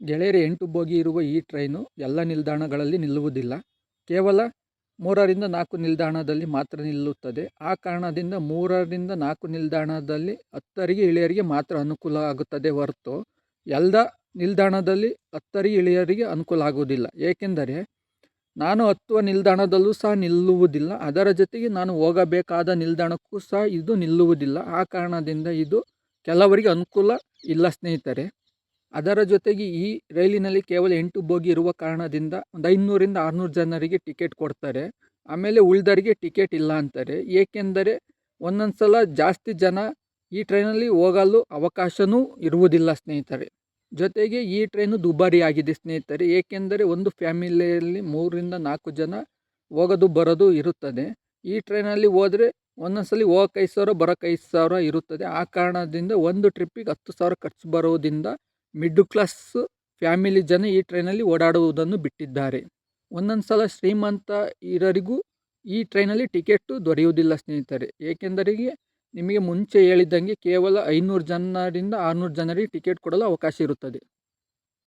ಗೆಳೆಯರೇ, 8 ಬೋಗಿ ಇರುವ ಈ ಟ್ರೈನು ಎಲ್ಲ ನಿಲ್ದಾಣಗಳಲ್ಲಿ ನಿಲ್ಲುವುದಿಲ್ಲ. ಕೇವಲ 3ರಿಂದ 4 ನಿಲ್ದಾಣದಲ್ಲಿ ಮಾತ್ರ ನಿಲ್ಲುತ್ತದೆ. ಆ ಕಾರಣದಿಂದ 3ರಿಂದ 4 ನಿಲ್ದಾಣದಲ್ಲಿ 10ರಿಗೆ ಇಳಿಯರಿಗೆ ಮಾತ್ರ ಅನುಕೂಲ ಆಗುತ್ತದೆ ಹೊರತು ಎಲ್ಲ ನಿಲ್ದಾಣದಲ್ಲಿ 10ರಿಗೆ ಇಳಿಯರಿಗೆ ಅನುಕೂಲ ಆಗುವುದಿಲ್ಲ. ಏಕೆಂದರೆ ನಾನು ಹತ್ತುವ ನಿಲ್ದಾಣದಲ್ಲೂ ಸಹ ನಿಲ್ಲುವುದಿಲ್ಲ, ಅದರ ಜೊತೆಗೆ ನಾನು ಹೋಗಬೇಕಾದ ನಿಲ್ದಾಣಕ್ಕೂ ಸಹ ಇದು ನಿಲ್ಲುವುದಿಲ್ಲ. ಆ ಕಾರಣದಿಂದ ಇದು ಕೆಲವರಿಗೆ ಅನುಕೂಲ ಇಲ್ಲ ಸ್ನೇಹಿತರೆ. ಅದರ ಜೊತೆಗೆ ಈ ರೈಲಿನಲ್ಲಿ ಕೇವಲ 8 ಬೋಗಿ ಇರುವ ಕಾರಣದಿಂದ ಒಂದು 500ರಿಂದ 600 ಜನರಿಗೆ ಟಿಕೆಟ್ ಕೊಡ್ತಾರೆ. ಆಮೇಲೆ ಉಳಿದವರಿಗೆ ಟಿಕೆಟ್ ಇಲ್ಲ ಅಂತಾರೆ. ಏಕೆಂದರೆ ಒಂದೊಂದು ಸಲ ಜಾಸ್ತಿ ಜನ ಈ ಟ್ರೈನಲ್ಲಿ ಹೋಗಲು ಅವಕಾಶವೂ ಇರುವುದಿಲ್ಲ ಸ್ನೇಹಿತರೆ. ಜೊತೆಗೆ ಈ ಟ್ರೈನು ದುಬಾರಿ ಆಗಿದೆ ಸ್ನೇಹಿತರೆ. ಏಕೆಂದರೆ ಒಂದು ಫ್ಯಾಮಿಲಿಯಲ್ಲಿ 3ರಿಂದ 4 ಜನ ಹೋಗೋದು ಬರೋದು ಇರುತ್ತದೆ. ಈ ಟ್ರೈನಲ್ಲಿ ಹೋದರೆ ಒಂದೊಂದು ಸಲ ಹೋಗೋಕೆ 5,000 ಬರೋಕೆ 5,000 ಇರುತ್ತದೆ. ಆ ಕಾರಣದಿಂದ ಒಂದು ಟ್ರಿಪ್ಪಿಗೆ 10,000 ಖರ್ಚು ಬರೋದ್ರಿಂದ ಮಿಡ್ಲ್ ಕ್ಲಾಸ್ ಫ್ಯಾಮಿಲಿ ಜನ ಈ ಟ್ರೈನಲ್ಲಿ ಓಡಾಡುವುದನ್ನು ಬಿಟ್ಟಿದ್ದಾರೆ. ಒಂದೊಂದು ಸಲ ಶ್ರೀಮಂತ ಇರೋರಿಗೂ ಈ ಟ್ರೈನಲ್ಲಿ ಟಿಕೆಟು ದೊರೆಯುವುದಿಲ್ಲ ಸ್ನೇಹಿತರೆ. ಏಕೆಂದರೆ ನಿಮಗೆ ಮುಂಚೆ ಹೇಳಿದಂಗೆ ಕೇವಲ 500 ಜನರಿಂದ 600 ಜನರಿಗೆ ಟಿಕೆಟ್ ಕೊಡಲು ಅವಕಾಶ ಇರುತ್ತದೆ.